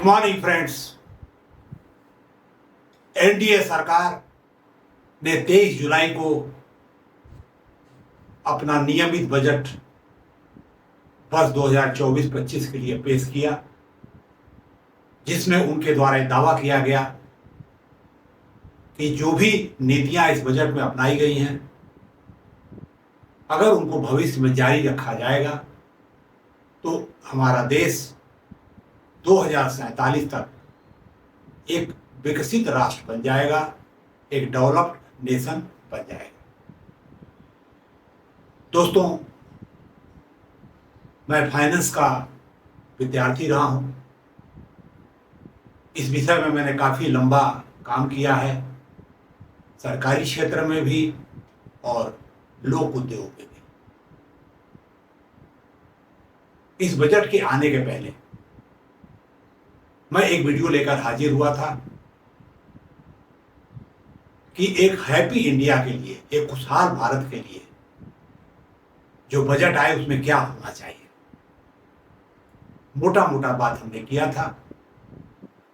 Good morning friends. NDA सरकार ने 23 जुलाई को अपना नियमित बजट वर्ष 2024-25 के लिए पेश किया, जिसमें उनके द्वारा दावा किया गया कि जो भी नीतियां इस बजट में अपनाई गई हैं, अगर उनको भविष्य में जारी रखा जाएगा तो हमारा देश 2047 तक एक विकसित राष्ट्र बन जाएगा, एक डेवलप्ड नेशन बन जाएगा। दोस्तों, मैं फाइनेंस का विद्यार्थी रहा हूं। इस विषय में मैंने काफी लंबा काम किया है, सरकारी क्षेत्र में भी और लोक उद्योग में भी। इस बजट के आने के पहले मैं एक वीडियो लेकर हाजिर हुआ था कि एक हैप्पी इंडिया के लिए, एक खुशहाल भारत के लिए जो बजट आए उसमें क्या होना चाहिए। मोटा मोटा बात हमने किया था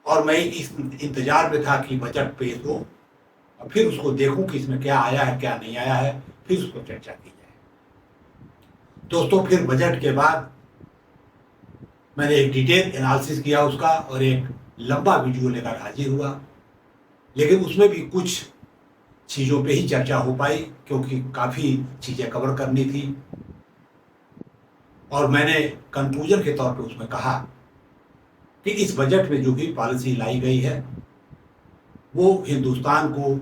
और मैं इस इंतजार में था कि बजट पेश हो और फिर उसको देखूं कि इसमें क्या आया है क्या नहीं आया है, फिर उसको चर्चा की जाए। दोस्तों, फिर बजट के बाद मैंने एक डिटेल एनालिसिस किया उसका और एक लंबा वीडियो लेकर हाजिर हुआ, लेकिन उसमें भी कुछ चीज़ों पे ही चर्चा हो पाई क्योंकि काफ़ी चीज़ें कवर करनी थी। और मैंने कंक्लूजन के तौर पे उसमें कहा कि इस बजट में जो भी पॉलिसी लाई गई है वो हिंदुस्तान को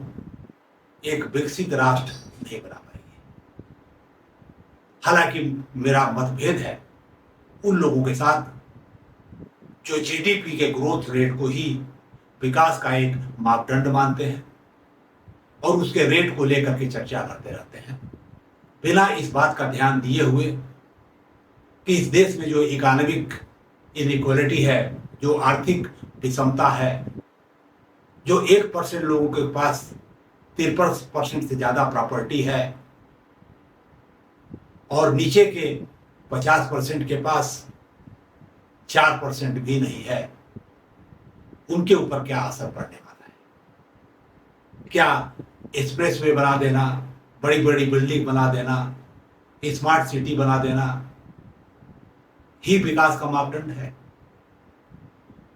एक विकसित राष्ट्र नहीं बना पाएगी। हालांकि मेरा मतभेद है उन लोगों के साथ जो जीडीपी के ग्रोथ रेट को ही विकास का एक मापदंड मानते हैं और उसके रेट को लेकर के चर्चा करते रहते हैं, बिना इस बात का ध्यान दिए हुए कि इस देश में जो इकोनॉमिक इनइक्वालिटी है, जो आर्थिक विषमता है, जो 1% लोगों के पास 53% से ज़्यादा प्रॉपर्टी है और नीचे के 50% के पास 4% भी नहीं है, उनके ऊपर क्या असर पड़ने वाला है। क्या एक्सप्रेसवे बना देना, बड़ी बड़ी बिल्डिंग बना देना, स्मार्ट सिटी बना देना ही विकास का मापदंड है?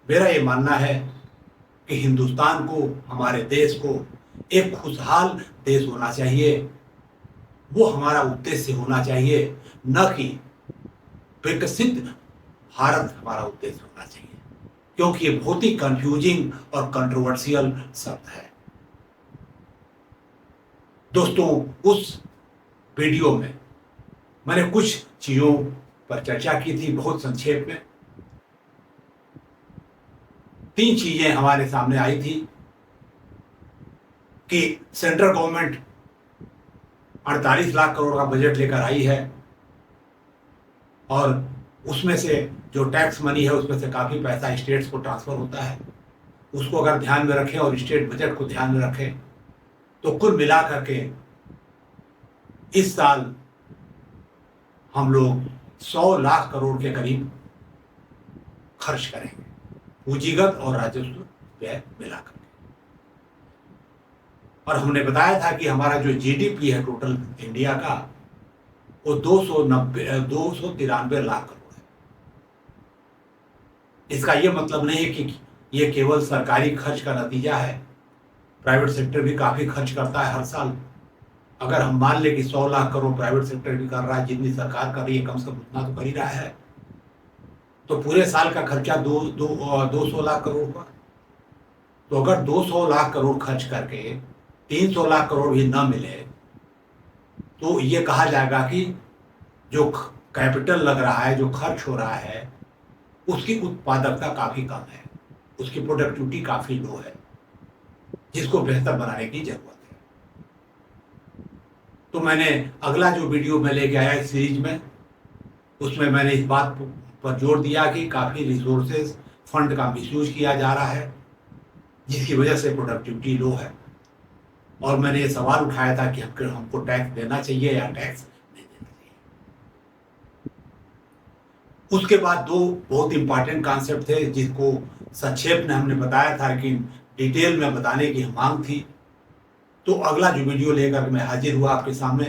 मेरा ये मानना है कि हिंदुस्तान को, हमारे देश को एक खुशहाल देश होना चाहिए, वो हमारा उद्देश्य होना चाहिए, न कि विकसित भारत हमारा उद्देश्य होना चाहिए, क्योंकि ये बहुत ही कंफ्यूजिंग और कंट्रोवर्शियल शब्द है। दोस्तों, उस वीडियो में मैंने कुछ चीज़ों पर चर्चा की थी बहुत संक्षेप में। 3 चीजें हमारे सामने आई थी कि सेंट्रल गवर्नमेंट 48 लाख करोड़ का बजट लेकर आई है और उसमें से जो टैक्स मनी है उसमें से काफ़ी पैसा स्टेट्स को ट्रांसफ़र होता है। उसको अगर ध्यान में रखें और स्टेट बजट को ध्यान में रखें तो कुल मिला करके इस साल हम लोग 100 लाख करोड़ के करीब खर्च करेंगे, पूंजीगत और राजस्व व्यय मिलाकर। और हमने बताया था कि हमारा जो जीडीपी है टोटल इंडिया का वो 293 लाख करोड़ है। इसका ये मतलब नहीं है कि ये केवल सरकारी खर्च का नतीजा है, प्राइवेट सेक्टर भी काफ़ी खर्च करता है हर साल। अगर हम मान लें कि 100 लाख करोड़ प्राइवेट सेक्टर भी कर रहा है, जितनी सरकार कर रही है कम से कम उतना तो कर ही रहा है, तो पूरे साल का खर्चा 200 लाख करोड़ हुआ। तो अगर 200 लाख करोड़ खर्च करके 300 लाख करोड़ भी ना मिले तो ये कहा जाएगा कि जो कैपिटल लग रहा है, जो खर्च हो रहा है, उसकी उत्पादकता काफ़ी कम है, उसकी प्रोडक्टिविटी काफ़ी लो है, जिसको बेहतर बनाने की जरूरत है। तो मैंने अगला जो वीडियो मैं लेके आया इस सीरीज में, उसमें मैंने इस बात पर जोर दिया कि काफ़ी रिसोर्सेज फंड का मिसयूज किया जा रहा है, जिसकी वजह से प्रोडक्टिविटी लो है। और मैंने ये सवाल उठाया था कि हमको टैक्स देना चाहिए या टैक्स नहीं देना चाहिए। उसके बाद 2 बहुत इंपॉर्टेंट कॉन्सेप्ट थे जिसको संक्षेप में हमने बताया था, लेकिन डिटेल में बताने की मांग थी। तो अगला जो वीडियो लेकर मैं हाजिर हुआ आपके सामने,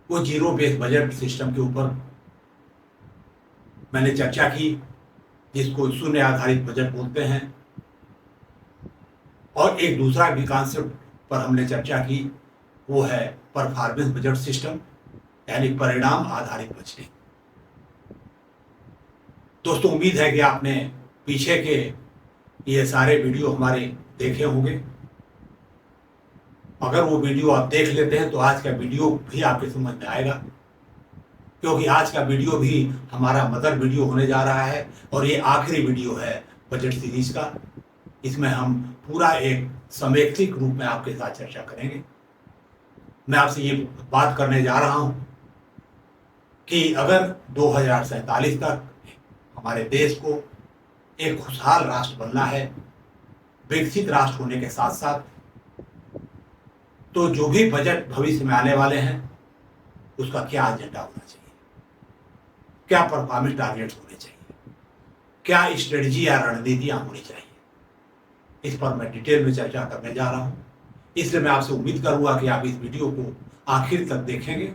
वो जीरो बेस बजट सिस्टम के ऊपर मैंने चर्चा की, जिसको शून्य आधारित बजट बोलते हैं। और एक दूसरा भी कॉन्सेप्ट पर हमने चर्चा की, वो है परफॉर्मेंस बजट सिस्टम, यानी परिणाम आधारित बजटिंग। दोस्तों, उम्मीद है कि आपने पीछे के ये सारे वीडियो हमारे देखे होंगे। अगर वो वीडियो आप देख लेते हैं तो आज का वीडियो भी आपके समझ में आएगा, क्योंकि आज का वीडियो भी हमारा मदर वीडियो होने जा रहा है और ये आखिरी वीडियो है बजट सीरीज का। इसमें हम पूरा एक समेकित रूप में आपके साथ चर्चा करेंगे। मैं आपसे ये बात करने जा रहा हूं कि अगर 2047 तक हमारे देश को एक खुशहाल राष्ट्र बनना है, विकसित राष्ट्र होने के साथ साथ, तो जो भी बजट भविष्य में आने वाले हैं उसका क्या एजेंडा होना चाहिए, क्या परफॉर्मेंस टारगेट्स होने चाहिए, क्या स्ट्रेटजी या रणनीतियां होनी चाहिए, इस पर मैं डिटेल में चर्चा करने जा रहा हूं। इसलिए मैं आपसे उम्मीद करूंगा कि आप इस वीडियो को आखिर तक देखेंगे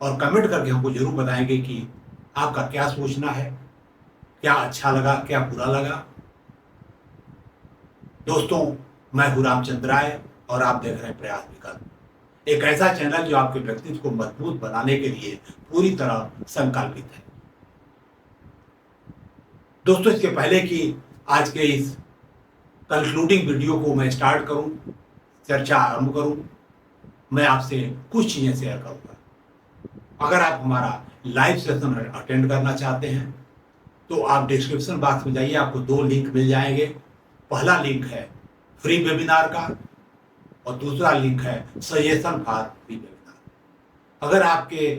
और कमेंट करके हमको जरूर बताएंगे कि आपका क्या सोचना है, क्या अच्छा लगा, क्या बुरा लगा। दोस्तों, मैं हूं रामचंद्र राय और आप देख रहे हैं प्रयास विकल्प, एक ऐसा चैनल जो आपके व्यक्तित्व को मजबूत बनाने के लिए पूरी तरह संकल्पित है। दोस्तों, इसके पहले कि आज के इस कंक्लूडिंग वीडियो को मैं स्टार्ट करूं, चर्चा आरंभ करूं, मैं आपसे कुछ चीजें शेयर करूंगा। अगर आप हमारा लाइव सेशन अटेंड करना चाहते हैं तो आप डिस्क्रिप्शन बॉक्स में जाइए, आपको 2 लिंक मिल जाएंगे। पहला लिंक है फ्री वेबिनार का और दूसरा लिंक है सजेशन फॉर फ्री वेबिनार। अगर आपके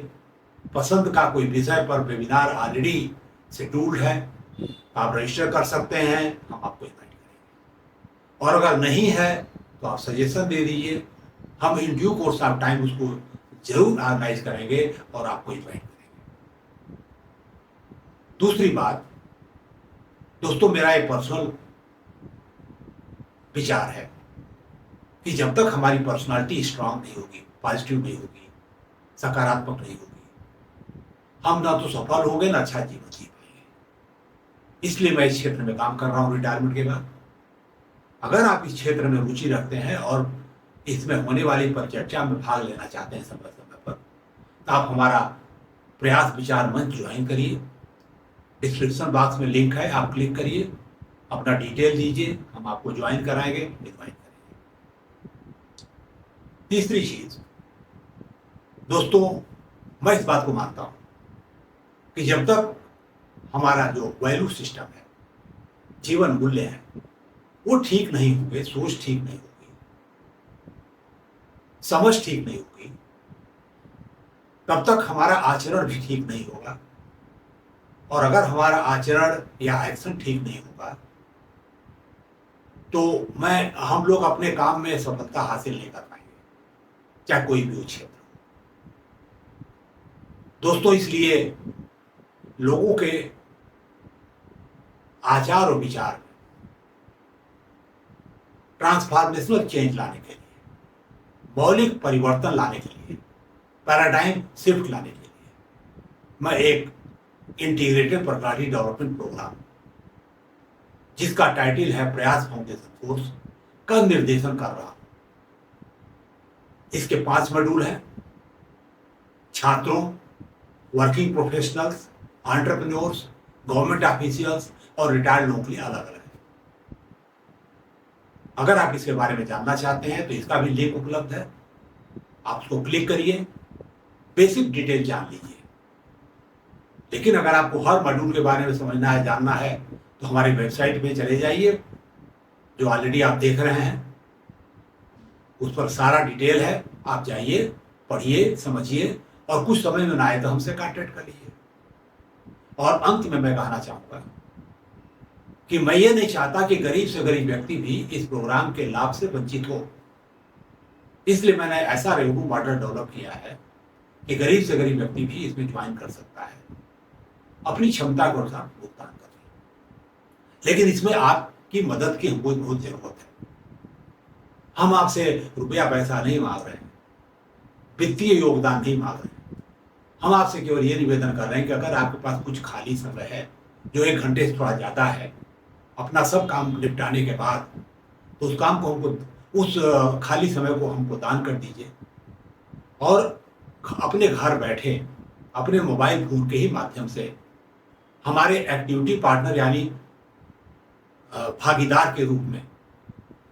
पसंद का कोई विषय पर वेबिनार ऑलरेडी शेड्यूल्ड है, आप रजिस्टर कर सकते हैं, हम आपको इनवाइट करेंगे। और अगर नहीं है तो आप सजेशन दे दीजिए, हम in due course of time उसको जरूर ऑर्गेनाइज करेंगे और आपको इनवाइट करेंगे। दूसरी बात, दोस्तों, मेरा एक पर्सनल विचार है कि जब तक हमारी पर्सनालिटी स्ट्रांग नहीं होगी, पॉजिटिव नहीं होगी, सकारात्मक नहीं होगी, हम ना तो सफल होंगे ना अच्छा जीवन जी पाएंगे। इसलिए मैं इस क्षेत्र में काम कर रहा हूं रिटायरमेंट के बाद। अगर आप इस क्षेत्र में रुचि रखते हैं और इसमें होने वाली परिचर्चा में भाग लेना चाहते हैं समय समय पर, तो आप हमारा प्रयास विचार मंच ज्वाइन करिए। डिस्क्रिप्शन बॉक्स में लिंक है, आप क्लिक करिए, अपना डिटेल दीजिए, हम आपको ज्वाइन कराएंगे, इनवाइट करेंगे। तीसरी चीज, दोस्तों, मैं इस बात को मानता हूं कि जब तक हमारा जो वैल्यू सिस्टम है, जीवन मूल्य है, वो ठीक नहीं होंगे, सोच ठीक नहीं होगी, समझ ठीक नहीं होगी, तब तक हमारा आचरण भी ठीक नहीं होगा। और अगर हमारा आचरण या एक्शन ठीक नहीं होगा तो हम लोग अपने काम में सफलता हासिल नहीं कर पाएंगे, चाहे कोई भी क्षेत्र हो। दोस्तों, इसलिए लोगों के आचार और विचार में ट्रांसफॉर्मेशनल चेंज लाने के लिए, मौलिक परिवर्तन लाने के लिए, पैराडाइम शिफ्ट लाने के लिए मैं एक इंटीग्रेटेड पर्सनालिटी डेवलपमेंट प्रोग्राम, जिसका टाइटल है प्रयास फाउंडेशन कोर्स, का निर्देशन कर रहा हूं। इसके 5 मॉड्यूल हैं। छात्रों, working professionals, entrepreneurs, government officials और रिटायर्ड लोगों के लिए अलग अलग है। अगर आप इसके बारे में जानना चाहते हैं तो इसका भी लिंक उपलब्ध है, आप उसको क्लिक करिए, बेसिक डिटेल जान लीजिए। लेकिन अगर आपको हर मॉड्यूल के बारे में समझना है, जानना है, तो हमारी वेबसाइट पे चले जाइए, जो ऑलरेडी आप देख रहे हैं, उस पर सारा डिटेल है। आप जाइए, पढ़िए, समझिए, और कुछ समझ में ना आए तो हमसे कांटेक्ट कर लीजिए। और अंत में मैं कहना चाहूंगा कि मैं ये नहीं चाहता कि गरीब से गरीब व्यक्ति भी इस प्रोग्राम के लाभ से वंचित हो। इसलिए मैंने ऐसा रेवेन्यू मॉडल डेवलप किया है कि गरीब से गरीब व्यक्ति भी इसमें ज्वाइन कर सकता है, अपनी क्षमता के अनुसार भुगतान कर। लेकिन इसमें आपकी मदद की हमको बहुत जरूरत है। हम आपसे रुपया पैसा नहीं मांग रहे हैं, वित्तीय योगदान नहीं मांग रहे हैं। हम आपसे केवल ये निवेदन कर रहे हैं कि अगर आपके पास कुछ खाली समय है, जो 1 घंटे से थोड़ा ज़्यादा है, अपना सब काम निपटाने के बाद, तो उस काम को हमको, उस खाली समय को हमको दान कर दीजिए और अपने घर बैठे अपने मोबाइल फोन के ही माध्यम से हमारे एक्टिविटी पार्टनर यानी भागीदार के रूप में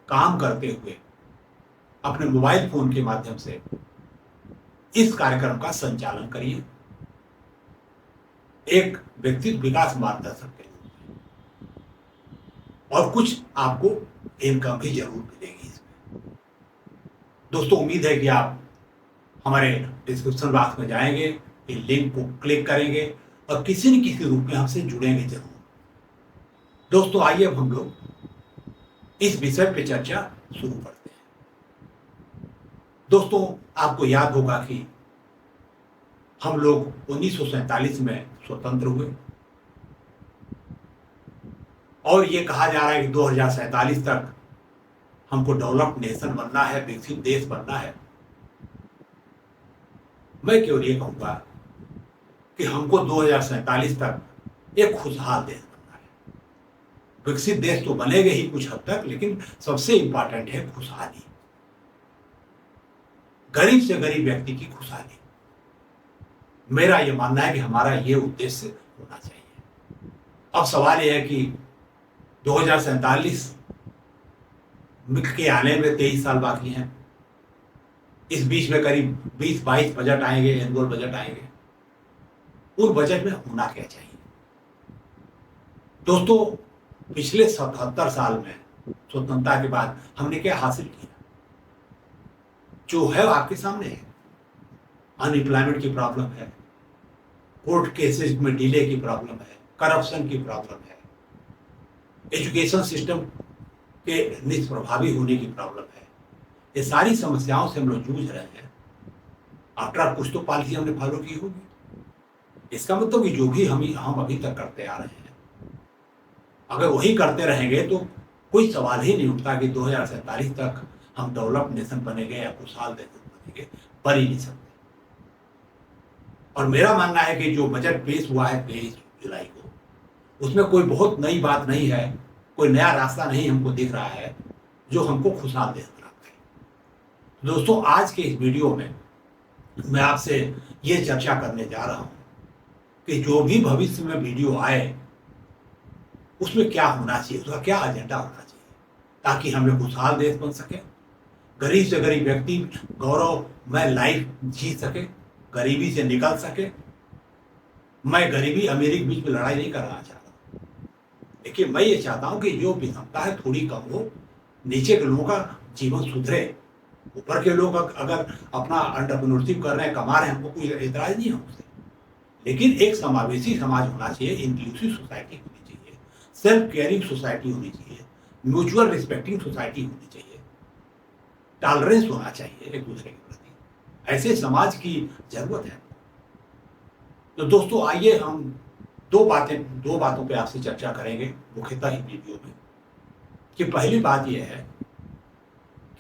काम करते हुए अपने मोबाइल फोन के माध्यम से इस कार्यक्रम का संचालन करिए, एक व्यक्तित्व विकास मार्गदर्शक के रूप में, और कुछ आपको इनकम भी जरूर मिलेगी इसमें। दोस्तों, उम्मीद है कि आप हमारे डिस्क्रिप्शन बॉक्स में जाएंगे, इस लिंक को क्लिक करेंगे और किसी न किसी रूप में हमसे जुड़ेंगे जरूर। दोस्तों, आइए अब हम लोग इस विषय पे चर्चा शुरू करते हैं। दोस्तों, आपको याद होगा कि हम लोग 1947 में स्वतंत्र हुए और ये कहा जा रहा है कि 2047 तक हमको डेवलप्ड नेशन बनना है, विकसित देश बनना है। मैं केवल ये कहूंगा कि हमको 2047 तक एक खुशहाल देश बनना है। विकसित देश तो बनेगा ही कुछ हद तक, लेकिन सबसे इंपॉर्टेंट है खुशहाली, गरीब से गरीब व्यक्ति की खुशहाली। मेरा ये मानना है कि हमारा ये उद्देश्य होना चाहिए। अब सवाल यह है कि 2047 के आने में 23 साल बाकी हैं। इस बीच में करीब 20-22 बजट आएंगे, एनुअल बजट आएंगे। उन बजट में होना क्या चाहिए? दोस्तों, पिछले 77 साल में स्वतंत्रता के बाद हमने क्या हासिल किया? जो है आपके सामने है। अनएम्प्लॉयमेंट की प्रॉब्लम है, कोर्ट केसेस में डिले की प्रॉब्लम है, करप्शन की प्रॉब्लम है, एजुकेशन सिस्टम के निष्प्रभावी होने की प्रॉब्लम है। ये सारी समस्याओं से हम लोग जूझ रहे हैं। आफ्टर कुछ तो पॉलिसी हमने फॉलो की होगी। इसका मतलब कि जो भी हम अभी तक करते आ रहे हैं, अगर वही करते रहेंगे तो कोई सवाल ही नहीं उठता कि 2047 तक हम डेवलप्ड नेशन बनेंगे या खुशहाल नेशन बनेंगे। बन ही नहीं सकते। और मेरा मानना है कि जो बजट पेश हुआ है 23 जुलाई को, उसमें कोई बहुत नई बात नहीं है, कोई नया रास्ता नहीं हमको दिख रहा है जो हमको खुशहाल देश बनाता है। दोस्तों, आज के इस वीडियो में मैं आपसे ये चर्चा करने जा रहा हूं कि जो भी भविष्य में वीडियो आए उसमें क्या होना चाहिए, उसका क्या एजेंडा होना चाहिए, ताकि हमें खुशहाल देश बन सके, गरीब से गरीब व्यक्ति गौरवमय लाइफ जी सके, गरीबी से निकल सके। मैं गरीबी अमीरी के बीच में लड़ाई नहीं करना चाहता, लेकिन मैं ये चाहता हूं कि जो विषमता है थोड़ी कम हो, नीचे के लोगों का जीवन सुधरे। ऊपर के लोग अगर अपना एंटरप्रेन्योरशिप कर रहे हैं, कमा रहे हैं, हमको कोई एतराज नहीं है उससे, लेकिन एक समावेशी समाज होना चाहिए, इंक्लूसिव सोसाइटी होनी चाहिए, सेल्फ केयरिंग सोसाइटी होनी चाहिए, म्यूचुअल रिस्पेक्टिंग सोसाइटी होनी चाहिए, टॉलरेंस होना चाहिए एक दूसरे के प्रति। ऐसे समाज की जरूरत है। तो दोस्तों, आइए हम दो बातों पे आपसे चर्चा करेंगे मुख्यतः इस वीडियो में। कि पहली बात यह है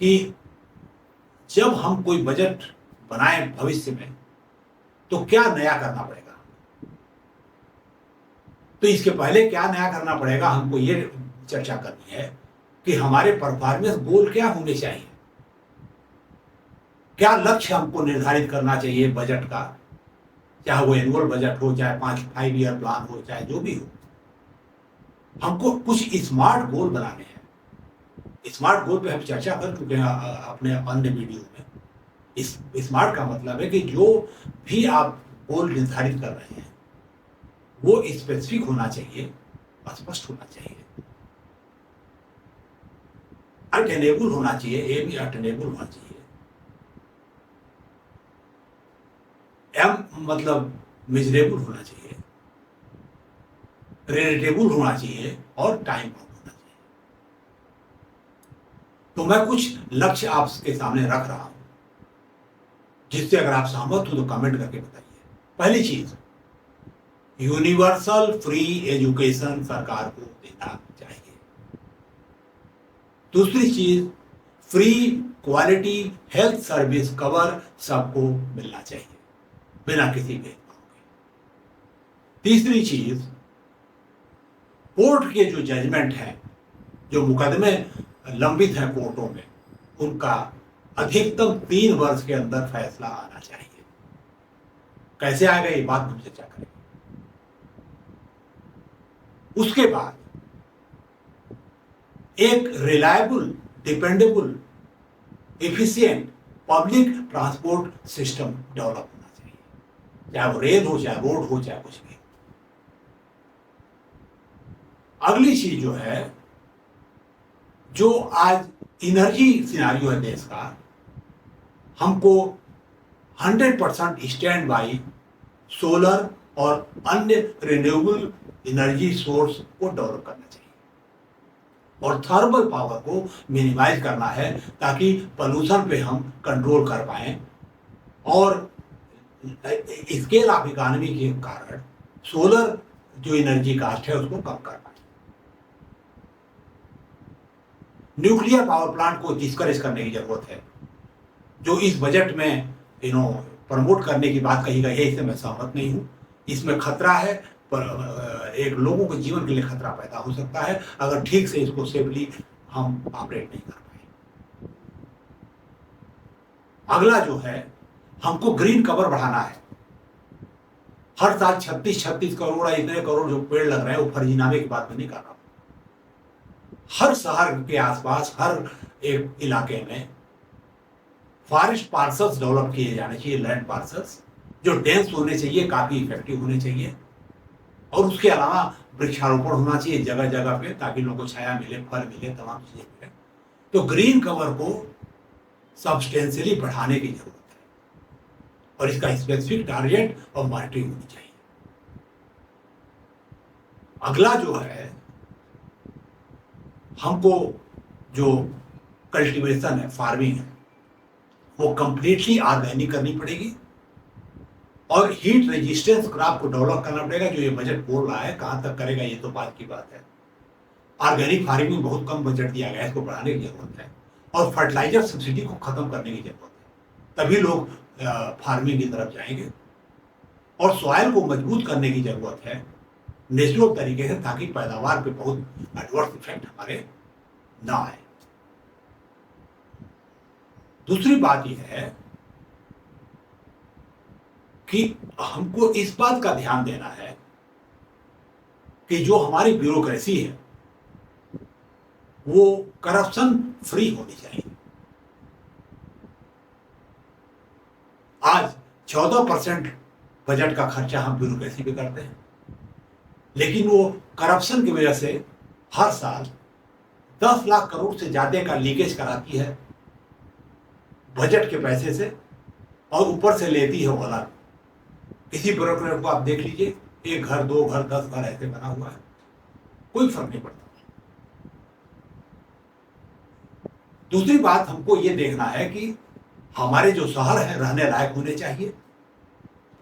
कि जब हम कोई बजट बनाए भविष्य में, तो क्या नया करना पड़ेगा। तो इसके पहले क्या नया करना पड़ेगा, हमको ये चर्चा करनी है कि हमारे परफॉर्मेंस गोल क्या होने चाहिए, क्या लक्ष्य हमको निर्धारित करना चाहिए बजट का, चाहे वो एनुअल बजट हो, चाहे 5 ईयर प्लान हो, चाहे जो भी हो। हमको कुछ स्मार्ट गोल बनाने हैं। स्मार्ट गोल पे हम चर्चा कर चुके हैं अपने अन्य वीडियो में। इस स्मार्ट का मतलब है कि जो भी आप गोल निर्धारित कर रहे हैं वो स्पेसिफिक होना चाहिए, स्पष्ट होना चाहिए, अटेनेबल होना चाहिए, एम अटेनेबल होना चाहिए, एम मतलब मेजरेबल होना चाहिए, रिलेटेबल होना चाहिए और टाइम होना चाहिए। तो मैं कुछ लक्ष्य आपके सामने रख रहा हूं, जिससे अगर आप सहमत हो तो कमेंट करके बताइए। पहली चीज, यूनिवर्सल फ्री एजुकेशन सरकार को देना चाहिए। दूसरी चीज, free quality health service cover सबको मिलना चाहिए बिना किसी भेदभाव के। तीसरी चीज, कोर्ट के जो जजमेंट हैं, जो मुकदमे लंबित हैं कोर्टों में, उनका अधिकतम 3 वर्ष के अंदर फैसला आना चाहिए। कैसे आएगा ये बात हम चर्चा करेंगे। उसके बाद एक reliable, dependable, efficient public transport system develop होना चाहिए, चाहे वो रेल हो, चाहे रोड हो, चाहे कुछ भी। अगली चीज जो है, जो आज एनर्जी सिनारियो है देश का, हमको 100% स्टैंड बाई सोलर और अन्य रिन्यूएबल एनर्जी सोर्स को डेवलप करना चाहिए और थर्मल पावर को मिनिमाइज करना है, ताकि पोल्यूशन पे हम कंट्रोल कर पाए और स्केल ऑफ इकोनॉमी के कारण सोलर जो एनर्जी कास्ट है उसको कम कर पाए। न्यूक्लियर पावर प्लांट को डिस्करेज करने की जरूरत है, जो इस बजट में प्रमोट करने की बात कही गई है, इससे मैं सहमत नहीं हूं। इसमें खतरा है, पर एक लोगों के जीवन के लिए खतरा पैदा हो सकता है अगर ठीक से इसको सेफली हम ऑपरेट नहीं कर पाए। अगला जो है, हमको ग्रीन कवर बढ़ाना है। हर साल 36 करोड़ या इतने करोड़ जो पेड़ लग रहे हैं, वो फर्जीनामे की बात मैं नहीं कर रहा हूं। हर शहर के आसपास, हर एक इलाके में फॉरेस्ट पार्सल्स डेवलप किए जाने चाहिए, लैंड पार्सल्स जो डेंस होने चाहिए, काफी इफेक्टिव होने चाहिए। और उसके अलावा वृक्षारोपण होना चाहिए जगह जगह पे, ताकि लोगों को छाया मिले, फल मिले, तमाम चीजें मिले। तो ग्रीन कवर को सब्सटेंशियली बढ़ाने की जरूरत है और इसका स्पेसिफिक टारगेट और मॉनिटरिंग होनी चाहिए। अगला जो है, हमको जो कल्टीवेशन है, फार्मिंग है, वो कंप्लीटली ऑर्गेनिक करनी पड़ेगी और हीट रेजिस्टेंस क्रॉप को डेवलप करना पड़ेगा, जो ये बजट बोल रहा है। कहां तक करेगा ये तो बात की बात है। ऑर्गेनिक फार्मिंग बहुत कम बजट दिया गया है, इसको बढ़ाने की जरूरत है और फर्टिलाइजर सब्सिडी को खत्म करने की जरूरत है, तभी लोग फार्मिंग की तरफ जाएंगे। और सॉइल को मजबूत करने की जरूरत है नेचुरल तरीके से, ताकि पैदावार पे बहुत एडवर्स इफेक्ट हमारे ना आए। दूसरी बात यह है कि हमको इस बात का ध्यान देना है कि जो हमारी ब्यूरोक्रेसी है वो करप्शन फ्री होनी चाहिए। आज 14% बजट का खर्चा हम ब्यूरोक्रेसी पे करते हैं, लेकिन वो करप्शन की वजह से हर साल 10 लाख करोड़ से ज्यादा का लीकेज कराती है बजट के पैसे से, और ऊपर से लेती है वो अलग। किसी ब्यूरोक्रेट को आप देख लीजिए, 1 घर, 2 घर, 10 घर ऐसे बना हुआ है, कोई फर्क नहीं पड़ता। दूसरी बात, हमको ये देखना है कि हमारे जो शहर है रहने लायक होने चाहिए,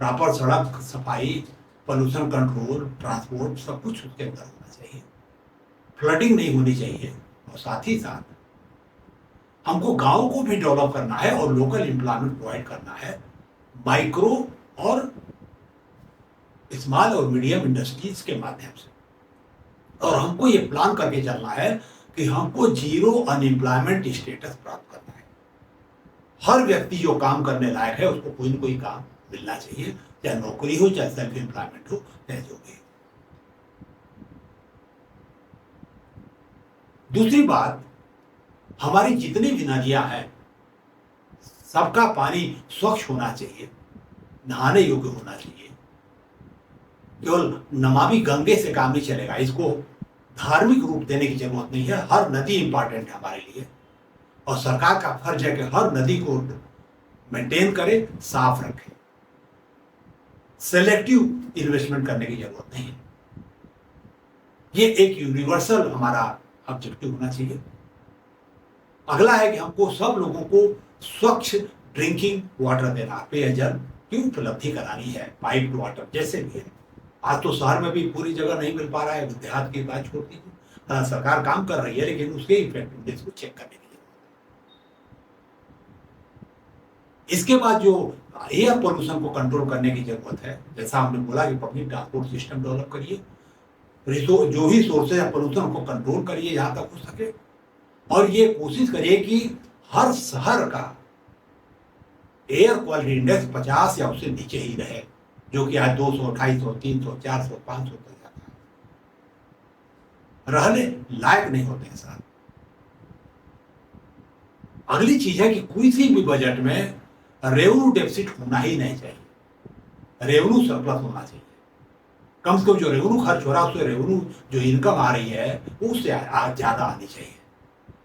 प्रॉपर सड़क, सफाई, पोल्यूशन कंट्रोल, ट्रांसपोर्ट, सब कुछ उसके अंदर होना चाहिए। फ्लडिंग नहीं होनी चाहिए और साथ ही साथ हमको गांव को भी डेवलप करना है और लोकल एम्प्लॉयमेंट प्रोवाइड करना है, माइक्रो और स्मॉल और मीडियम इंडस्ट्रीज के माध्यम से। और हमको ये प्लान करके चलना है कि हमको 0 अनएम्प्लॉयमेंट स्टेटस प्राप्त करना है। हर व्यक्ति जो काम करने लायक है उसको कोई न कोई काम मिलना चाहिए, चाहे नौकरी हो, चाहे सेल्फ एम्प्लॉयमेंट हो, चाहे जो भी। दूसरी बात, हमारी जितनी भी नदियां हैं सबका पानी स्वच्छ होना चाहिए, नहाने योग्य होना चाहिए। केवल नमामि गंगे से काम नहीं चलेगा, इसको धार्मिक रूप देने की जरूरत नहीं है। हर नदी इंपॉर्टेंट है हमारे लिए और सरकार का फर्ज है कि हर नदी को मेंटेन करे, साफ रखे। सेलेक्टिव इन्वेस्टमेंट करने की जरूरत नहीं है। ये एक यूनिवर्सल हमारा ऑब्जेक्टिव होना चाहिए। अगला है कि हमको सब लोगों को स्वच्छ ड्रिंकिंग वाटर देना, पेयजल की उपलब्धि करानी है, पाइप्ड वाटर जैसे भी है। आज तो शहर में भी पूरी जगह नहीं मिल पा रहा है, देहात की बात छोड़ दीजिए, सरकार काम कर रही है, लेकिन उसके इफेक्टिवनेस को चेक करने के लिए। इसके बाद जो एयर पोल्यूशन को कंट्रोल करने की जरूरत है, जैसा हमने बोला कि पब्लिक ट्रांसपोर्ट सिस्टम डेवलप करिए, जो ही सोर्सेज ऑफ पोल्यूशन को कंट्रोल करिए जहां तक हो सके, और ये कोशिश करिए कि हर शहर का एयर क्वालिटी इंडेक्स 50 या उससे नीचे ही रहे, जो कि आज 200, 250, 300, 400, 500 तक जाता है। रहने लायक नहीं होते हैं साहब। अगली चीज है कि किसी भी बजट में रेवेन्यू डेफिसिट होना ही नहीं चाहिए, रेवेन्यू सरप्लस होना चाहिए। कम से कम जो रेवेन्यू खर्च हो रहा है उससे रेवेन्यू जो इनकम आ रही है उससे ज्यादा आनी चाहिए।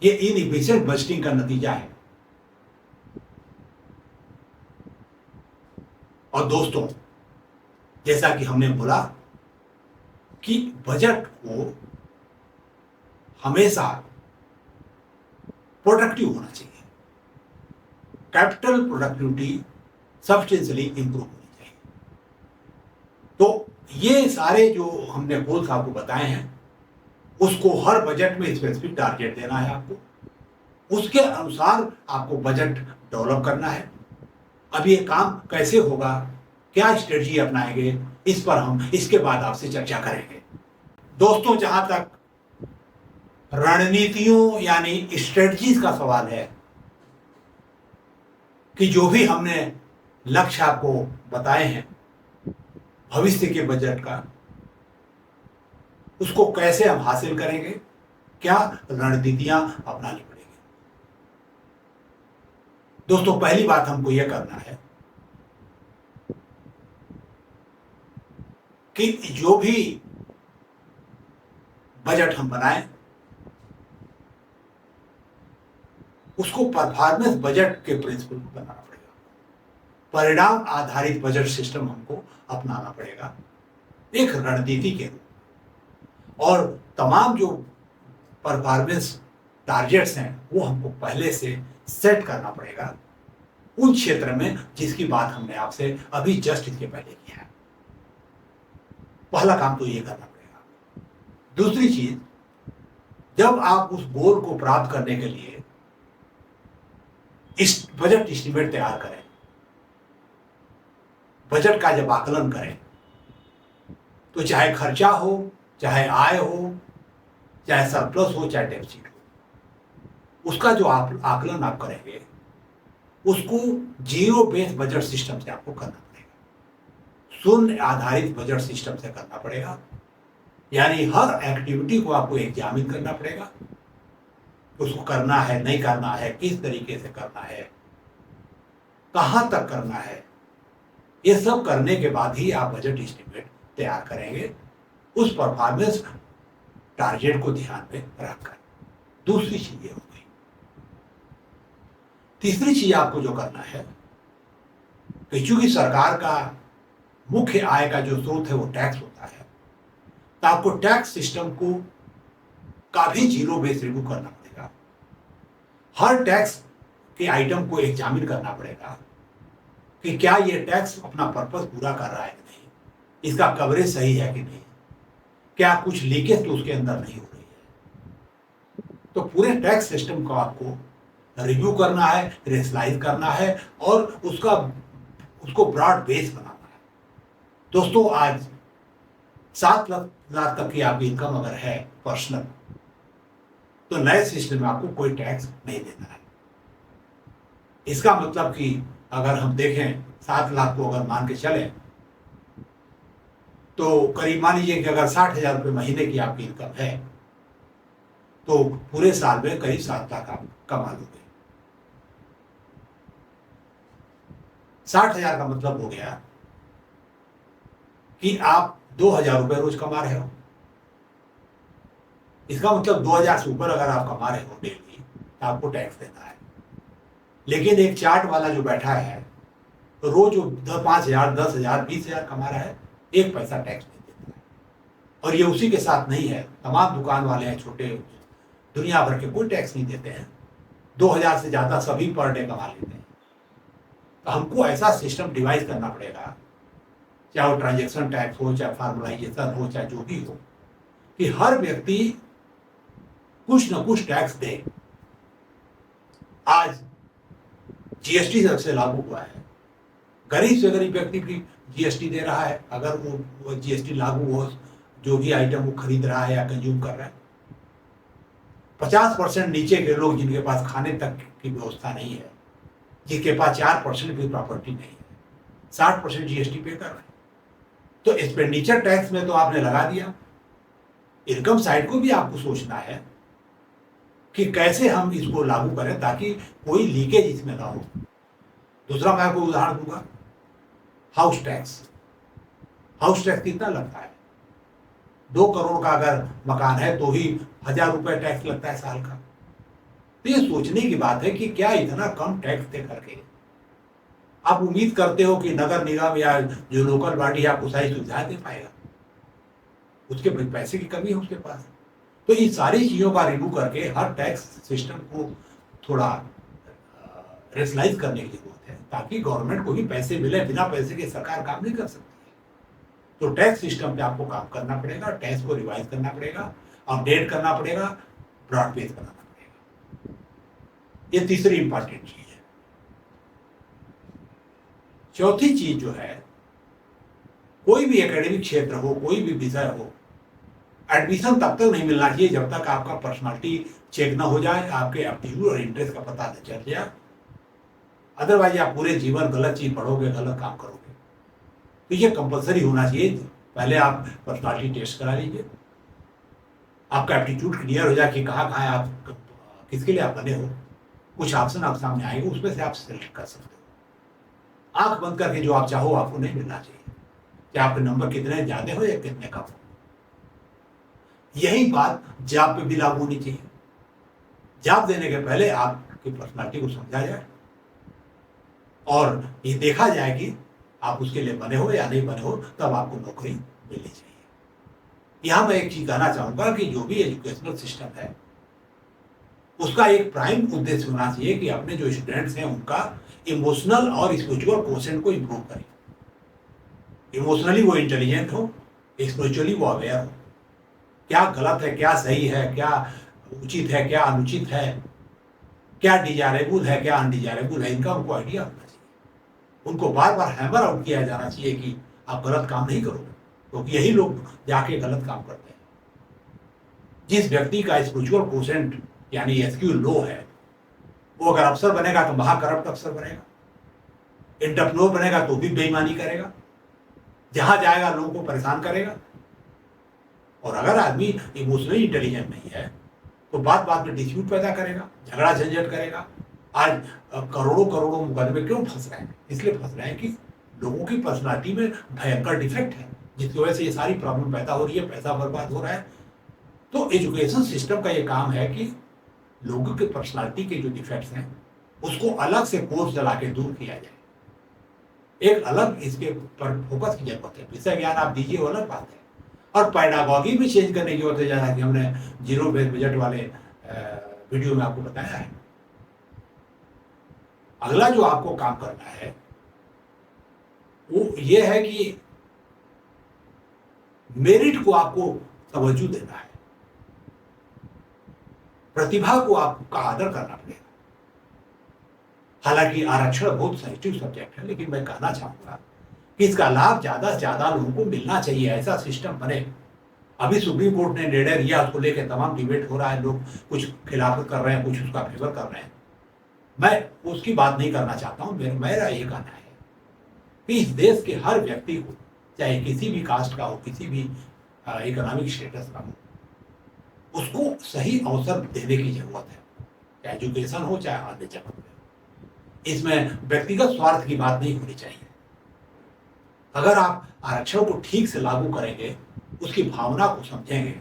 ये इनएफिशिएंट बजटिंग का नतीजा है। और दोस्तों, जैसा कि हमने बोला कि बजट को हमेशा प्रोडक्टिव होना चाहिए, कैपिटल प्रोडक्टिविटी सब्सटेंशियली इंप्रूव होनी चाहिए। तो ये सारे जो हमने गोल्स आपको बताए हैं, उसको हर बजट में स्पेसिफिक टारगेट देना है आपको, उसके अनुसार आपको बजट डेवलप करना है। अब ये काम कैसे होगा, क्या स्ट्रेटजी अपनाएंगे, इस पर हम इसके बाद आपसे चर्चा करेंगे। दोस्तों, जहां तक रणनीतियों यानी स्ट्रेटजीज का सवाल है कि जो भी हमने लक्ष्य आपको बताए हैं भविष्य के बजट का, उसको कैसे हम हासिल करेंगे, क्या रणनीतियां अपनानी पड़ेगी। दोस्तों, पहली बात हमको यह करना है कि जो भी बजट हम बनाएं उसको परफॉर्मेंस बजट के प्रिंसिपल को बनाना पड़ेगा, परिणाम आधारित बजट सिस्टम हमको अपनाना पड़ेगा एक रणनीति के रूप। और तमाम जो परफॉर्मेंस टारगेट्स हैं वो हमको पहले से सेट करना पड़ेगा उन क्षेत्र में जिसकी बात हमने आपसे अभी जस्ट इसके पहले किया है। पहला काम तो ये करना पड़ेगा। दूसरी चीज, जब आप उस गोल को प्राप्त करने के लिए इस बजट एस्टिमेट तैयार करें, बजट का जब आकलन करें, तो चाहे खर्चा हो, चाहे आय हो, चाहे सरप्लस हो, चाहे डेफिसिट हो, उसका जो आकलन आप करेंगे उसको जीरो बेस बजट सिस्टम से आपको करना पड़ेगा, शून्य आधारित बजट सिस्टम से करना पड़ेगा। यानी हर एक्टिविटी को आपको एग्जामिन करना पड़ेगा, उसको करना है, नहीं करना है, किस तरीके से करना है, कहां तक करना है, ये सब करने के बाद ही आप बजट एस्टिमेट तैयार करेंगे उस परफॉर्मेंस टारगेट को ध्यान में रखकर। दूसरी चीज ये हो गई। तीसरी चीज आपको जो करना है कि चूंकि सरकार का मुख्य आय का जो स्रोत है वो टैक्स होता है, तो आपको टैक्स सिस्टम को काफी जीरो बेस रिव्यू करना पड़ेगा। हर टैक्स के आइटम को एग्जामिन करना पड़ेगा कि क्या ये टैक्स अपना पर्पस पूरा कर रहा है कि नहीं, इसका कवरेज सही है कि नहीं, क्या कुछ लीकेज तो उसके अंदर नहीं हो रही है। तो पूरे टैक्स सिस्टम को आपको रिव्यू करना है, रेशनलाइज करना है और उसको ब्रॉड बेस बनाना है। दोस्तों, आज 7 लाख तक की आपकी इनकम अगर है पर्सनल, तो नए सिस्टम में आपको कोई टैक्स नहीं देना है। इसका मतलब कि अगर हम देखें 7 लाख को अगर मान के चले, तो करीब मान लीजिए कि अगर 60,000 रुपये महीने की आपकी इनकम है, तो पूरे साल में करीब 7 लाख आप कमा लोगे। 60,000 का मतलब हो गया कि आप 2,000 रुपये रोज कमा रहे हो। इसका मतलब 2,000 से ऊपर अगर आप कमा रहे हो डेली, तो आपको टैक्स देना है। लेकिन एक चार्ट वाला जो बैठा है, तो रोज जो 5,000, 10,000, 20,000 कमा रहा है, 1 पैसा टैक्स नहीं देता है। और ये उसी के साथ नहीं है, तमाम दुकान वाले हैं छोटे, दुनिया भर के कोई टैक्स नहीं देते हैं। 2,000 से ज्यादा सभी पर डे कमा लेते हैं। तो हमको ऐसा सिस्टम डिवाइस करना पड़ेगा, चाहे वो ट्रांजेक्शन टैक्स हो, चाहे फॉर्मलाइजेशन हो, चाहे जो भी हो, कि हर व्यक्ति कुछ न कुछ टैक्स दे। आज जीएसटी जब से लागू हुआ है, गरीब से गरीब व्यक्ति भी जीएसटी दे रहा है। अगर वो जीएसटी लागू हो, जो भी आइटम वो खरीद रहा है या कंज्यूम कर रहा है, 50% नीचे के लोग जिनके पास खाने तक की व्यवस्था नहीं है, जिनके पास 4% भी प्रॉपर्टी नहीं है, 60% जीएसटी पे कर रहे हैं। तो एक्सपेंडिचर टैक्स में तो आपने लगा दिया, इनकम साइड को भी आपको सोचना है कि कैसे हम इसको लागू करें ताकि कोई लीकेज इसमें ना हो। दूसरा मैं आपको उदाहरण दूंगा, हाउस टैक्स। हाउस टैक्स कितना लगता है? 2 करोड़ का अगर मकान है तो ही 1000 रुपए टैक्स लगता है साल का। तो ये सोचने की बात है कि क्या इतना कम टैक्स दे करके आप उम्मीद करते हो कि नगर निगम या जो लोकल बॉडी आपको सारी सुविधाएं दे पाएगा? उसके पैसे की कमी है उसके पास। तो इन सारी चीजों का रिव्यू करके हर टैक्स सिस्टम को थोड़ा रेशनलाइज करने की जरूरत है ताकि गवर्नमेंट को भी पैसे मिले। बिना पैसे के सरकार काम नहीं कर सकती। तो टैक्स सिस्टम पे आपको काम करना पड़ेगा, टैक्स को रिवाइज करना पड़ेगा, अपडेट करना पड़ेगा, ब्रॉड बेस बनाना पड़ेगा। ये तीसरी इंपॉर्टेंट चीज है। चौथी चीज जो है, कोई भी एकेडमिक क्षेत्र हो, कोई भी विषय हो, एडमिशन तब तक नहीं मिलना चाहिए जब तक आपका पर्सनालिटी चेक ना हो जाए, आपके एप्टीट्यूड और इंटरेस्ट का पता न चल जाए। अदरवाइज आप पूरे जीवन गलत चीज पढ़ोगे, गलत काम करोगे। तो ये कंपलसरी होना चाहिए। पहले आप पर्सनालिटी टेस्ट करा लीजिए, आपका एप्टीट्यूड क्लियर हो जाए कि कहाँ कहाँ आप किसके लिए आप बने हो। कुछ ऑप्शन आप सामने आएंगे, उसमें से आप सिलेक्ट कर सकते हो। आंख बंद करके जो आप चाहो आपको नहीं मिलना चाहिए, कि आपके नंबर कितने ज्यादा हो या कितने कम हो। यही बात जॉब पे भी लागू होनी चाहिए। जॉब देने के पहले आपकी पर्सनालिटी को समझा जाए और ये देखा जाए कि आप उसके लिए बने हो या नहीं बने हो, तब आपको नौकरी मिलनी चाहिए। यहां मैं एक चीज कहना चाहूंगा कि जो भी एजुकेशनल सिस्टम है उसका एक प्राइम उद्देश्य होना चाहिए कि अपने जो स्टूडेंट्स हैं उनका इमोशनल और स्पिरिचुअल क्वोशेंट को इंप्रूव करें। इमोशनली वो इंटेलिजेंट हो, स्पिरिचुअली वो अवेयर हो, क्या गलत है, क्या सही है, क्या उचित है, क्या अनुचित है, क्या डिजायरेबल है, क्या अनडिजायरेबल है, इनका उनको आइडिया होना चाहिए। उनको बार बार हैमर आउट किया जाना चाहिए कि आप गलत काम नहीं करोगे, क्योंकि यही लोग जाके गलत काम करते हैं। जिस व्यक्ति का स्पिरिचुअल क्वोशेंट यानी एसक्यू लो है, वो अगर अफसर बनेगा तो महाकरप्ट अफसर बनेगा, एंटरप्रेन्योर बनेगा तो भी बेईमानी करेगा, जहां जाएगा लोगों को परेशान करेगा। और अगर आदमी इमोशनली इंटेलिजेंट नहीं है तो बात बात में डिस्प्यूट पैदा करेगा, झगड़ा झंझट करेगा। आज करोड़ों करोड़ों मुकदमे क्यों फंस रहे हैं? इसलिए फंस रहे हैं कि लोगों की पर्सनालिटी में भयंकर डिफेक्ट है, जिसकी वजह से ये सारी प्रॉब्लम पैदा हो रही है, पैसा बर्बाद हो रहा है। तो एजुकेशन सिस्टम का ये काम है कि लोगों के पर्सनालिटी के जो डिफेक्ट्स हैं उसको अलग से कोर्स चला के दूर किया जाए। एक अलग इसके पर फोकस की जरूरत है। विषय ज्ञान आप दीजिए वो अलग बात है, और पैडागॉगी भी चेंज करने की जरूरत है, जैसा कि हमने जीरो बेस्ड बजट वाले वीडियो में आपको बताया है। अगला जो आपको काम करना है वो ये है कि मेरिट को आपको तवज्जो देना है, प्रतिभा को आपका आदर करना पड़ेगा। हालांकि आरक्षण बहुत सेंसिटिव सब्जेक्ट है, लेकिन मैं कहना चाहूंगा कि इसका लाभ ज्यादा से ज्यादा लोगों को मिलना चाहिए, ऐसा सिस्टम बने। अभी सुप्रीम कोर्ट ने निर्णय लिया, उसको लेकर तमाम डिबेट हो रहा है, लोग कुछ खिलाफत कर रहे हैं, कुछ उसका फेवर कर रहे हैं। मैं उसकी बात नहीं करना चाहता हूं। मेरा ये कहना है कि इस देश के हर व्यक्ति को, चाहे किसी भी कास्ट का हो, किसी भी इकोनॉमिक स्टेटस का हो, उसको सही अवसर देने की जरूरत है, चाहे एजुकेशन हो चाहे अन्य जगह पे। इसमें व्यक्तिगत स्वार्थ की बात नहीं होनी चाहिए। अगर आप आरक्षण को ठीक से लागू करेंगे, उसकी भावना को समझेंगे,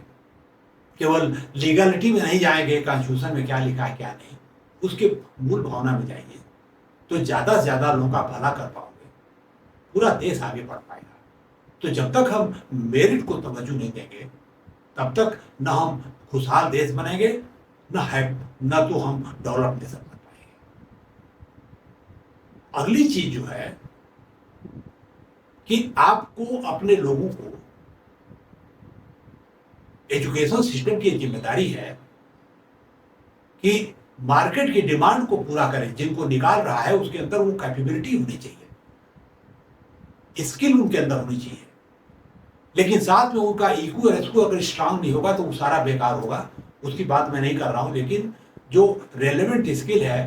केवल लीगलिटी में नहीं जाएंगे, कॉन्स्टिट्यूशन में क्या लिखा है क्या नहीं, उसके मूल भावना में जाएंगे, तो ज्यादा से ज्यादा लोगों का भला कर पाओगे, पूरा देश आगे बढ़ पाएगा। तो जब तक हम मेरिट को तवज्जो नहीं देंगे, तब तक न हम खुशहाल देश बनेंगे, न तो हम डेवलप नेशन बन पाएंगे। अगली चीज जो है कि आपको अपने लोगों को, एजुकेशन सिस्टम की जिम्मेदारी है कि मार्केट की डिमांड को पूरा करें, जिनको निकाल रहा है उसके अंदर वो कैपेबिलिटी होनी चाहिए, स्किल उनके अंदर होनी चाहिए, लेकिन साथ में उनका ईक्यू और एसक्यू अगर स्ट्रांग नहीं होगा तो वो सारा बेकार होगा। उसकी बात मैं नहीं कर रहा हूं, लेकिन जो रेलेवेंट स्किल है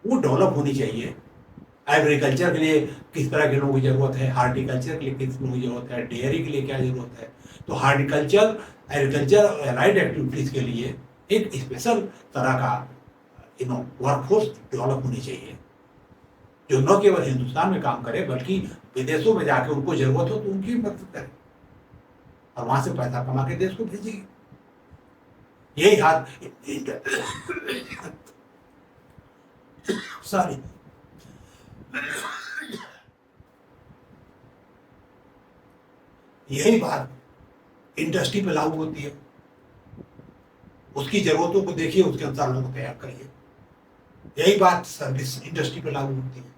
वो डेवलप होनी चाहिए। एग्रीकल्चर के लिए किस तरह के लोगों की जरूरत है, हार्टिकल्चर के लिए किस लोगों की जरूरत है, डेयरी के लिए क्या जरूरत है, तो हार्टिकल्चर, एग्रीकल्चर, एलाइड एक्टिविटीज के लिए एक स्पेशल तरह का वर्कफोर्स डेवलप होनी चाहिए, जो न केवल हिंदुस्तान में काम करे बल्कि विदेशों में जाके उनको जरूरत हो तो उनकी मदद करे और वहां से पैसा कमा के देश को भेजेगी। यही हाथ सॉरी यही बात इंडस्ट्री पे लागू होती है। उसकी जरूरतों को देखिए, उसके अनुसार लोग तैयार करिए। यही बात सर्विस इंडस्ट्री पे लागू होती है।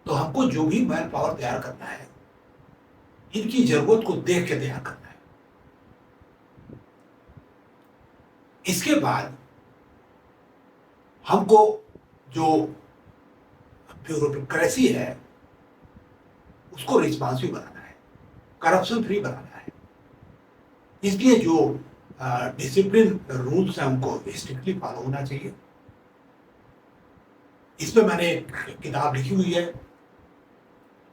तो हमको जो भी मैन पावर तैयार करना है, इनकी जरूरत को देख के तैयार करना है। इसके बाद हमको जो ब्यूरोक्रेसी है उसको रिस्पॉन्सिव बनाना है, करप्शन फ्री बनाना है। इसलिए जो डिसिप्लिन रूल्स हैं उनको स्ट्रिक्टली फॉलो होना चाहिए। इसमें मैंने एक किताब लिखी हुई है,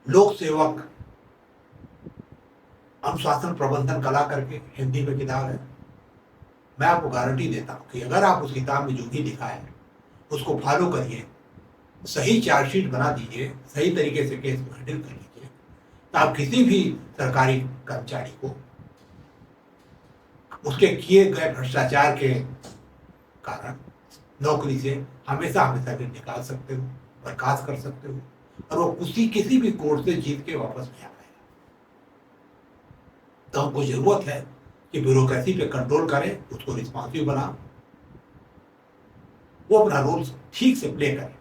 लोक सेवक अनुशासन प्रबंधन कला करके, हिंदी में किताब है। मैं आपको गारंटी देता हूं कि अगर आप उस किताब में जो भी लिखा है उसको फॉलो करिए, सही चार्जशीट बना दीजिए, सही तरीके से केस को हैंडल कर लीजिए, तो आप किसी भी सरकारी कर्मचारी को उसके किए गए भ्रष्टाचार के कारण नौकरी से हमेशा हमेशा के निकाल सकते हो, बर्खास्त कर सकते हो, और वो किसी भी कोर्ट से जीत के वापस नहीं आ पाएगा। तो हमको जरूरत है कि ब्यूरोक्रेसी पे कंट्रोल करें, उसको रिस्पॉन्सिव बना, वो अपना रोल ठीक से प्ले करे।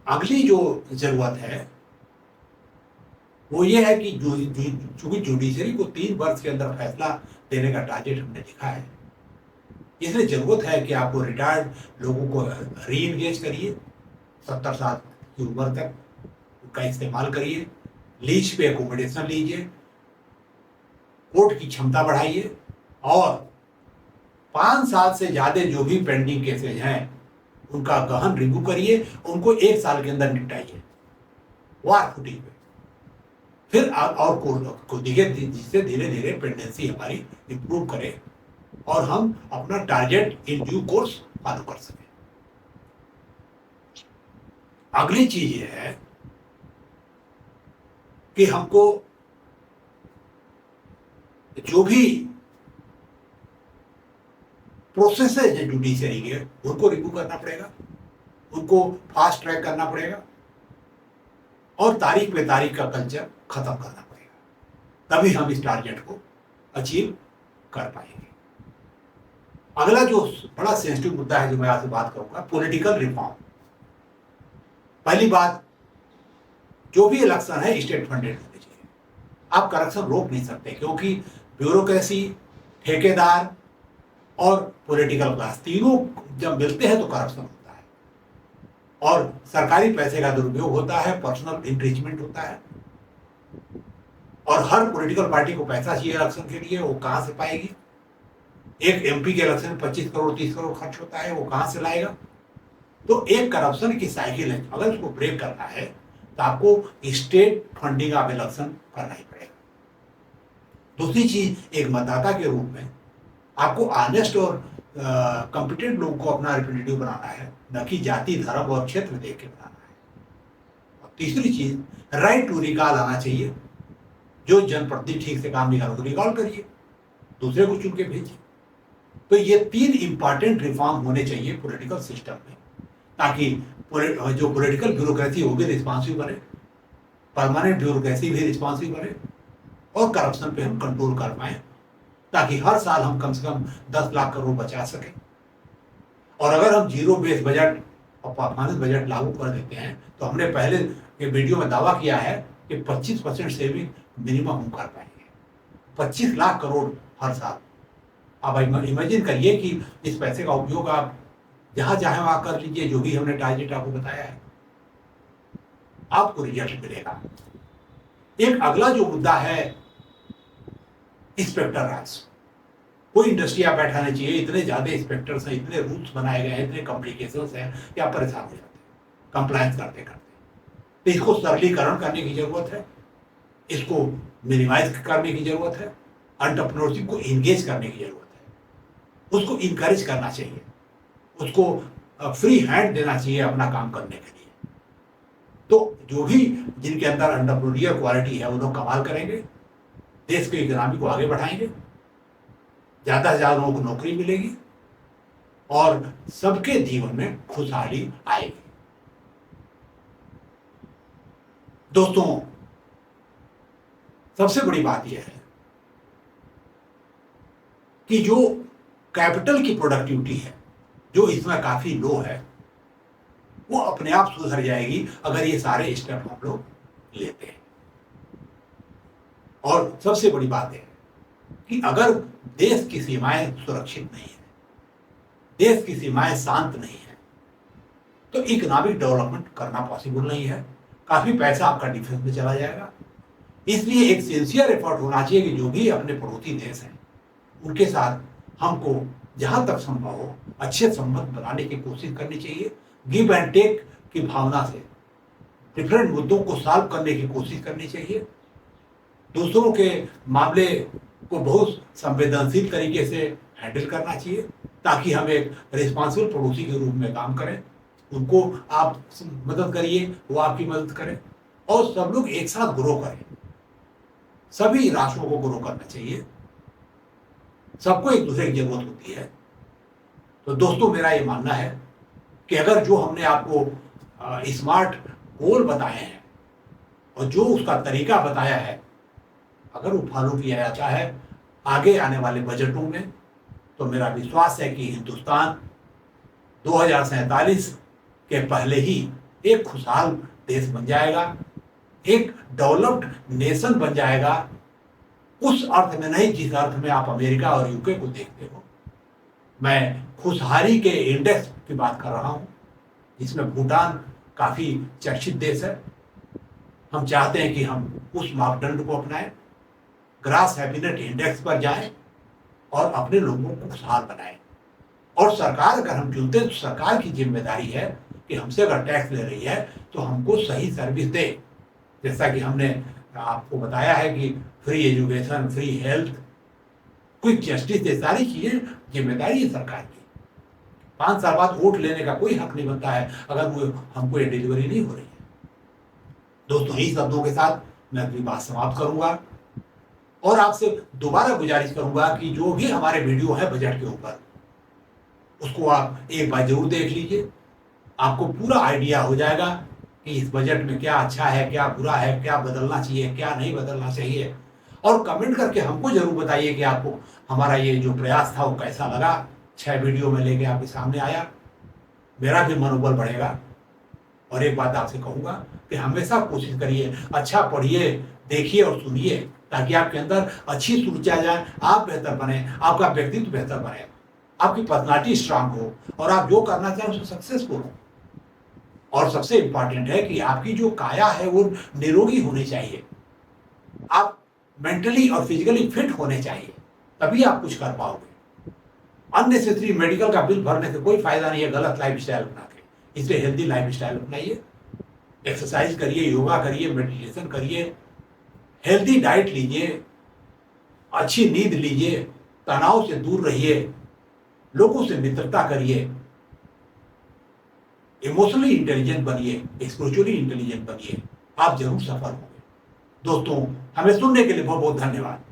अगली जो जरूरत है वो ये है कि चूंकि जुडिशरी को 3 वर्ष के अंदर फैसला देने का टारगेट हमने लिखा है, इसलिए जरूरत है कि आपको रिटायर्ड लोगों को री एंगेज करिए, 70 साल की उम्र तक उनका इस्तेमाल करिए, लीज पे एकोमोडेशन लीजिए, कोर्ट की क्षमता बढ़ाइए, और 5 साल से ज्यादा जो भी पेंडिंग केसेज हैं उनका गहन रिव्यू करिए, उनको 1 साल के अंदर निपटाइए वार फुटिंग पे। फिर और कोर्ट को दिखे, जिससे धीरे धीरे पेंडेंसी हमारी इंप्रूव करे और हम अपना target in due course follow कर सकें। अगली चीज ये है कि हमको जो भी प्रोसेसेज है जुडिशरी के उनको रिव्यू करना पड़ेगा, उनको फास्ट ट्रैक करना पड़ेगा, और तारीख पे तारीख का कल्चर खत्म करना पड़ेगा, तभी हम इस टारगेट को अचीव कर पाएंगे। अगला जो बड़ा सेंसिटिव मुद्दा है जो मैं आपसे बात करूंगा, पॉलिटिकल रिफॉर्म। पहली बात, जो भी इलेक्शन है स्टेट फंडेड होने चाहिए। आप करप्शन रोक नहीं सकते, क्योंकि ब्यूरोक्रेसी, ठेकेदार और पॉलिटिकल क्लास तीनों जब मिलते हैं तो करप्शन होता है, और सरकारी पैसे का दुरुपयोग होता है, पर्सनल इंट्रीचमेंट होता है, और हर पॉलिटिकल पार्टी को पैसा चाहिए इलेक्शन के लिए, वो कहां से पाएगी? एक एमपी के इलेक्शन में 25 करोड़ 30 करोड़ खर्च होता है, वो कहां से लाएगा? तो एक करप्शन की साइकिल है, अगर उसको ब्रेक करना है तो आपको स्टेट फंडिंग ऑफ इलेक्शन करना ही पड़ेगा। दूसरी चीज, एक मतदाता के रूप में आपको ऑनेस्ट और कॉम्पिटेंट लोगों को अपना रिप्रेजेंटेटिव बनाना है, न कि जाति, धर्म और क्षेत्र देख के बनाना है। और तीसरी चीज, राइट टू रिकॉल आना चाहिए। जो जनप्रतिनिधि ठीक से काम नहीं कर रहा तो रिकॉल करिए, दूसरे को चुन के भेजिए। तो ये 3 इंपॉर्टेंट रिफॉर्म होने चाहिए पॉलिटिकल सिस्टम में, ताकि जो पॉलिटिकल ब्यूरोक्रेसी वो भी रिस्पॉन्सिव बने, परमानेंट ब्यूरोक्रेसी भी रिस्पॉन्सिव बने, और करप्शन पे हम कंट्रोल कर पाए, ताकि हर साल हम कम से कम 10 लाख करोड़ बचा सकें। और अगर हम जीरो बेस बजट और परफॉर्मेंस बजट लागू कर देते हैं तो हमने पहले के वीडियो में दावा किया है कि 25% सेविंग मिनिमम हम कर पाएंगे, 25 लाख करोड़ हर साल। आप इमेजिन करिए कि इस पैसे का उपयोग आप जहां चाहे वहां कर लीजिए, जो भी हमने टारगेट आपको बताया है, आपको रिजल्ट मिलेगा। एक अगला जो मुद्दा है, इंस्पेक्टर राज। कोई इंडस्ट्री आप बैठाना चाहिए, इतने ज्यादा इंस्पेक्टर्स हैं, इतने रूल्स बनाए गए हैं, इतने कॉम्प्लिकेशंस हैं कि आप परेशान हो जाते हैं कंप्लायंस करते करते। तो इसको सरलीकरण करने की जरूरत है, इसको मिनिमाइज करने की जरूरत है, एंटरप्रेन्योरशिप को इंगेज करने की जरूरत है, उसको इनकरेज करना चाहिए, उसको फ्री हैंड देना चाहिए अपना काम करने के लिए। तो जो भी जिनके अंदर एंटरप्रेन्योरियल क्वालिटी है, वो लोग कमाल करेंगे, देश के इकोनॉमी को आगे बढ़ाएंगे, ज्यादा से ज्यादा लोगों को नौकरी मिलेगी और सबके जीवन में खुशहाली आएगी। दोस्तों, सबसे बड़ी बात यह है कि जो कैपिटल की प्रोडक्टिविटी है, जो इसमें काफी लो है, वो अपने आप सुधर जाएगी अगर ये सारे स्टेप हम लोग लेते हैं। और सबसे बड़ी बात है कि अगर देश की सीमाएं सुरक्षित नहीं है, देश की सीमाएं शांत नहीं है, तो इकोनॉमिक डेवलपमेंट करना पॉसिबल नहीं है। काफी पैसा आपका डिफेंस में चला जाएगा। इसलिए एक सिंसियर एफर्ट होना चाहिए कि जो भी अपने पड़ोसी देश हैं, उनके साथ हमको जहां तक संभव हो अच्छे संबंध बनाने की कोशिश करनी चाहिए। गिव एंड टेक की भावना से डिफरेंट मुद्दों को सॉल्व करने की कोशिश करनी चाहिए। दूसरों के मामले को बहुत संवेदनशील तरीके से हैंडल करना चाहिए, ताकि हम एक रिस्पॉन्सिबल पड़ोसी के रूप में काम करें। उनको आप मदद करिए, वो आपकी मदद करें, और सब लोग एक साथ ग्रो करें। सभी राष्ट्रों को ग्रो करना चाहिए, सबको एक दूसरे की जरूरत होती है। तो दोस्तों, मेरा ये मानना है कि अगर जो हमने आपको स्मार्ट गोल बताए हैं और जो उसका तरीका बताया है, अगर वो फॉलो किया जाता है आगे आने वाले बजटों में, तो मेरा विश्वास है कि हिंदुस्तान 2047 के पहले ही एक खुशहाल देश बन जाएगा, एक डेवलप्ड नेशन बन जाएगा। उस अर्थ में नहीं जिस अर्थ में आप अमेरिका और यूके को देखते हो। मैं खुशहाली के इंडेक्स की बात कर रहा हूं, जिसमें भूटान काफी चर्चित देश है। हम चाहते हैं कि हम उस मापदंड को अपनाएं, ग्रास हैप्पीनेस इंडेक्स पर जाएं और अपने लोगों को खुशहाल बनाएं। और सरकार अगर हम चुनते हैं, तो सरकार की जिम्मेदारी है कि हमसे अगर टैक्स ले रही है तो हमको सही सर्विस दे। जैसा कि हमने आपको बताया है कि free education, free health, quick justice, ये सारी चीजें जिम्मेदारी है सरकार की। 5 साल बाद वोट लेने का कोई हक नहीं बनता है अगर वो हमको ये डिलीवरी नहीं हो रही है। दोस्तों, यही शब्दों के साथ मैं अपनी बात समाप्त करूंगा और आपसे दोबारा गुजारिश करूंगा कि जो भी हमारे वीडियो है बजट के ऊपर, उसको आप एक बार जरूर देख लीजिए। आपको पूरा आइडिया हो जाएगा कि इस बजट में क्या अच्छा है, क्या बुरा है, क्या बदलना चाहिए, क्या नहीं बदलना चाहिए। और कमेंट करके हमको जरूर बताइए कि आपको हमारा ये जो प्रयास था वो कैसा लगा। 6 वीडियो में लेके आपके सामने आया, मेरा भी मनोबल बढ़ेगा। और एक बात आपसे कहूंगा कि हमेशा कोशिश करिए, अच्छा पढ़िए, देखिए और सुनिए, ताकि आपके अंदर अच्छी सोच आ जाए, आप बेहतर बने, आपका व्यक्तित्व बेहतर बने, आपकी पर्सनालिटी स्ट्रांग हो और आप जो करना चाहें उसमें सक्सेसफुल हो। और सबसे इंपॉर्टेंट है कि आपकी जो काया है वो निरोगी होनी चाहिए। आप मेंटली और फिजिकली फिट होने चाहिए, तभी आप कुछ कर पाओगे। अननेसेसरी मेडिकल का बिल भरने से कोई फायदा नहीं है गलत लाइफस्टाइल अपना के। इसलिए हेल्दी लाइफस्टाइल अपनाइए, एक्सरसाइज करिए, योगा करिए, मेडिटेशन करिए, हेल्दी डाइट लीजिए, अच्छी नींद लीजिए, तनाव से दूर रहिए, लोगों से मित्रता करिए, इमोशनली इंटेलिजेंट बनिए, स्पिरिचुअली इंटेलिजेंट बनिए, आप जरूर सफल होंगे। दोस्तों, हमें सुनने के लिए बहुत बहुत धन्यवाद।